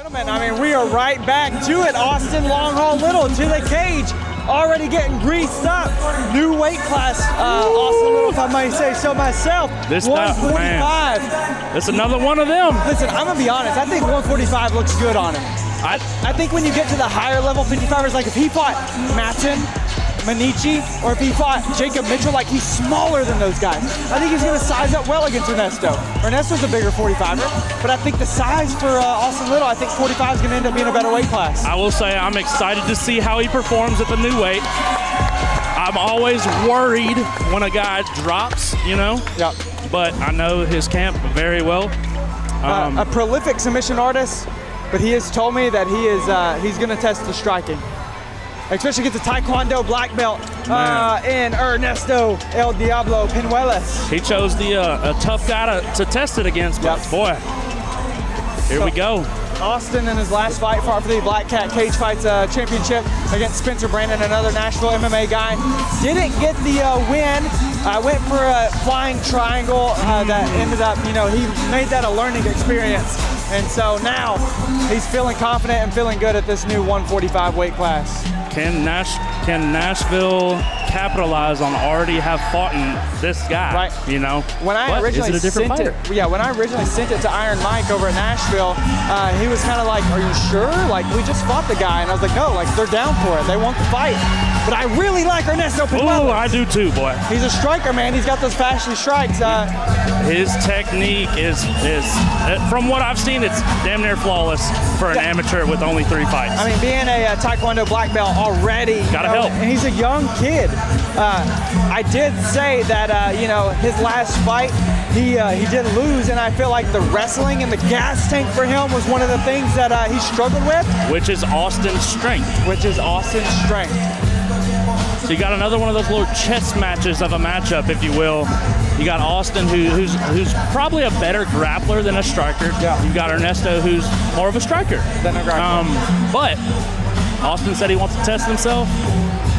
Gentlemen, I mean, we are right back to it. Austin Long Haul Little to the cage, already getting greased up. New weight class, Austin Little, if I might say so myself. This 145. It's another one of them. Listen, I'm gonna be honest. I think 145 looks good on him. I think when you get to the higher level 55ers, like if he fought Matton, Manichi, or if he fought Jacob Mitchell, like he's smaller than those guys. I think he's gonna size up well against Ernesto. Ernesto's a bigger 45er, but I think the size for Austin Little, I think 45 is gonna end up being a better weight class. I will say I'm excited to see how he performs at the new weight. I'm always worried when a guy drops, you know? Yep. But I know his camp very well. A prolific submission artist, but he has told me that he's gonna test the striking. Especially against the Taekwondo black belt in Ernesto El Diablo Pinuelas. He chose a tough guy to test it against, but boy, here we go. Austin in his last fight fought for the Black Cat Cage Fights Championship against Spencer Brandon, another Nashville MMA guy. Didn't get the win. Went for a flying triangle that ended up, you know, he made that a learning experience. And so now he's feeling confident and feeling good at this new 145 weight class. Can Nashville capitalize on already have fought this guy? Right. You know. When I originally sent it, when I originally sent it to Iron Mike over at Nashville, he was kind of like, "Are you sure? Like we just fought the guy," and I was like, "No, like they're down for it. They want the fight." But I really like Ernesto Pinuelas. Oh, I do too, boy. He's a striker, man. He's got those flashy strikes. His technique is from what I've seen, it's damn near flawless for an amateur with only 3 fights. I mean, being a Taekwondo black belt already, gotta help. And he's a young kid. I did say that you know, his last fight he did lose, and I feel like the wrestling and the gas tank for him was one of the things that he struggled with. Which is Austin's strength. So you got another one of those little chess matches of a matchup, if you will. You got Austin, who's probably a better grappler than a striker. Yeah. You got Ernesto, who's more of a striker. Than a grappler. But Austin said he wants to test himself.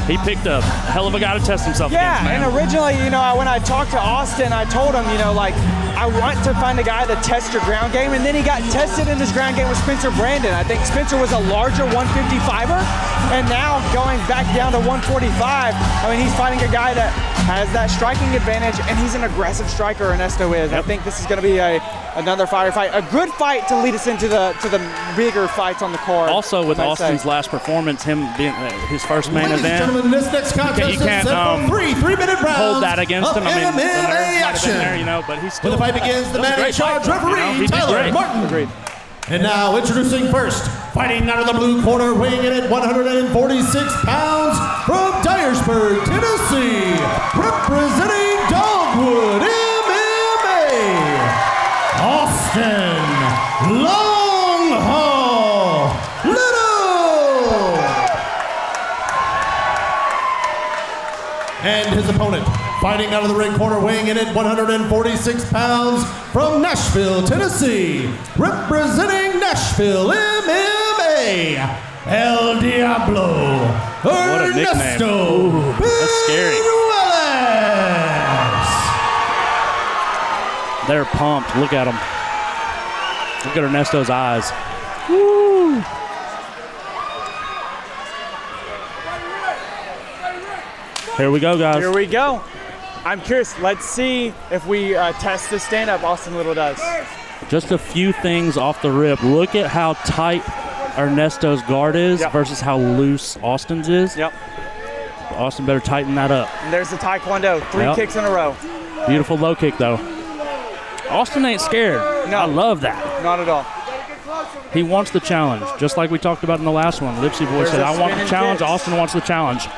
He picked a hell of a guy to test himself against, man. And originally, you know, when I talked to Austin, I told him, you know, like, I want to find a guy that tests your ground game, and then he got tested in his ground game with Spencer Brandon. I think Spencer was a larger 155er, and now going back down to 145, I mean, he's fighting a guy that has that striking advantage, and he's an aggressive striker, Ernesto is. Yep. I think this is going to be another fire fight, a good fight to lead us into the bigger fights on the card. Also, with Austin's last performance, him being his first main event, this next contest you can't three-minute rounds hold that against him. I mean, the nerves might have action. been there, you know, but he's still. When the fight begins, the man in charge, referee Tyler Martin. Agreed. And now introducing first, fighting out of the blue corner, weighing in at 146 pounds from Dyersburg, Tennessee, representing Dogwood MMA, Austin Long Haul Little. And his opponent, fighting out of the ring corner, weighing in at 146 pounds from Nashville, Tennessee, representing Nashville MMA, El Diablo, What a nickname. Ernesto That's scary. Pinuelas. They're pumped. Look at them. Look at Ernesto's eyes. Woo! Here we go, guys. Here we go. I'm curious. Let's see if we test the stand-up Austin Little does. Just a few things off the rip. Look at how tight Ernesto's guard is versus how loose Austin's is. Yep. Austin better tighten that up. And there's the Taekwondo. 3 kicks in a row. Beautiful low kick, though. Austin ain't scared. No. I love that. Not at all. He wants the challenge, just like we talked about in the last one. Lipsy Boy said, I want the challenge. Austin wants the challenge.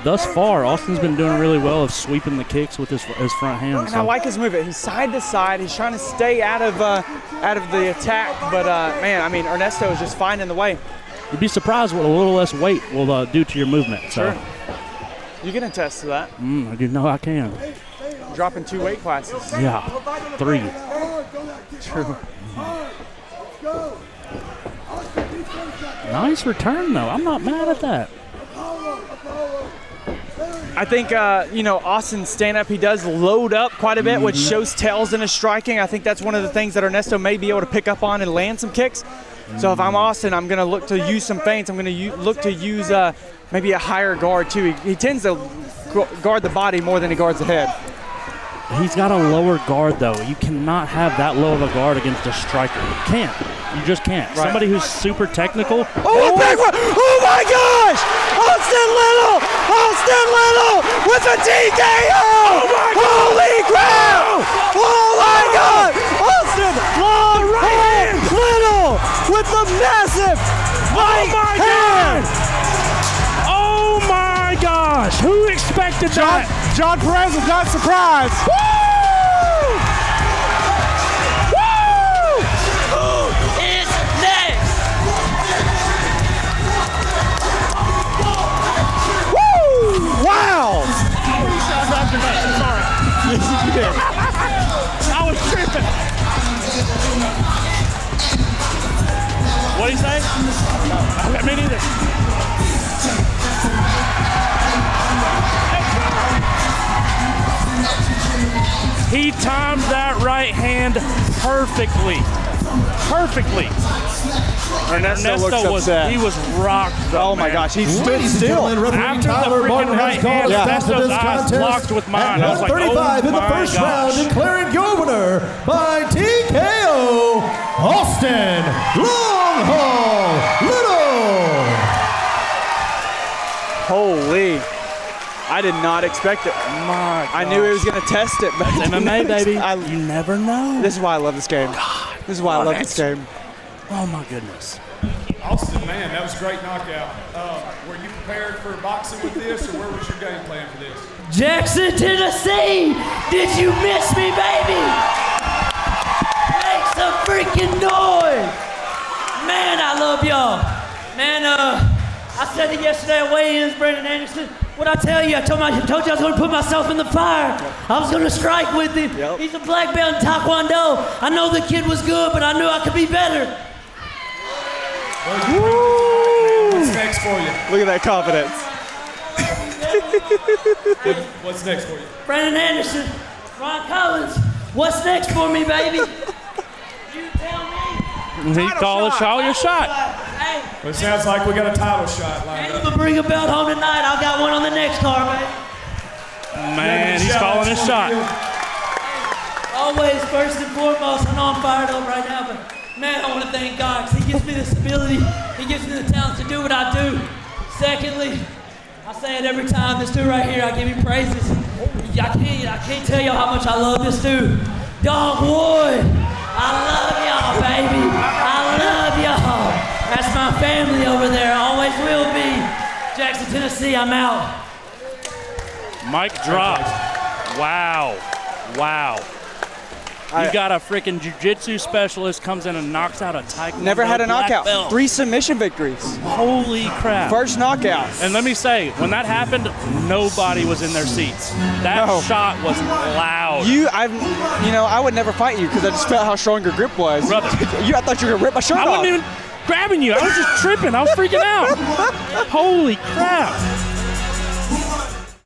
Thus far, Austin's been doing really well of sweeping the kicks with his front hands. And I like his movement. He's side to side. He's trying to stay out of the attack. But, man, I mean, Ernesto is just finding the way. You'd be surprised what a little less weight will do to your movement. So. Sure. You can attest to that. I do know I can. Dropping 2 weight classes. Yeah, 3. True. Nice return, though. I'm not mad at that. I think, Austin's stand-up, he does load up quite a bit, which shows tells in his striking. I think that's one of the things that Ernesto may be able to pick up on and land some kicks. So if I'm Austin, I'm going to look to use some feints. I'm going to look to use maybe a higher guard, too. He tends to guard the body more than he guards the head. He's got a lower guard, though. You cannot have that low of a guard against a striker. You can't. You just can't. Right. Somebody who's super technical. Oh, big one! Oh my gosh! Austin Little with a TKO! Oh my God! Holy crap! Oh my God! Austin long hand Little with the massive right hand! Oh my gosh! Who expected that? John Perez is not surprised. Woo! Woo! Who is next? Woo! Wow! Yes, you did. I was tripping. What'd he say? Me neither. He timed that right hand perfectly. Perfectly. Ernesto looks upset. He was rocked, though, Oh my man. gosh, he stood Ladies and still. gentlemen, referee After the Tyler freaking Martin right has called hand, a stop to Ernesto's this eyes contest locked with mine. I at was like, 135 in the oh first my round, gosh. declaring your winner by TKO, Austin Longhaul Little. Holy. I did not expect it. My I knew he was going to test it. But It's MMA, baby. I- You never know. This is why I love this game. This is why I love this game. Oh my goodness. Austin, man, that was a great knockout. Were you prepared for boxing with this, or where was your game plan for this? Jackson, Tennessee, did you miss me, baby? Make some freaking noise. Man, I love y'all. Man, I said it yesterday at weigh-ins, Brandon Anderson. What'd I tell you? I told you I was going to put myself in the fire. I was going to strike with him. Yep. He's a black belt in Taekwondo. I know the kid was good, but I knew I could be better. What's next for you? Look at that confidence. What's next for you? Brandon Anderson, Ron Collins, what's next for me, baby? You tell me. He called a shot, your shot. Hey, Well, it sounds like we got a title shot lined you up. can bring a belt home tonight. I got one on the next card, baby. Man, he's calling his shot. Always, first and foremost, I know I'm fired up right now, but man, I want to thank God because He gives me this ability. He gives me the talent to do what I do. Secondly, I say it every time, this dude right here, I give him praises. I can't tell y'all how much I love this dude. Dogwood, I love y'all, baby. I love y'all. That's my family over there, always will be. Jackson, Tennessee, I'm out. Mic drop. Wow. Wow. You got a freaking jiu-jitsu specialist comes in and knocks out a taekwondo Never had a black knockout. belt. 3 submission victories. Holy crap. First knockout. And let me say, when that happened, nobody was in their seats. That No. shot was loud. I would never fight you because I just felt how strong your grip was. Brother. I thought you were gonna rip my shirt I off. wasn't even grabbing you. I was just tripping. I was freaking out. Holy crap.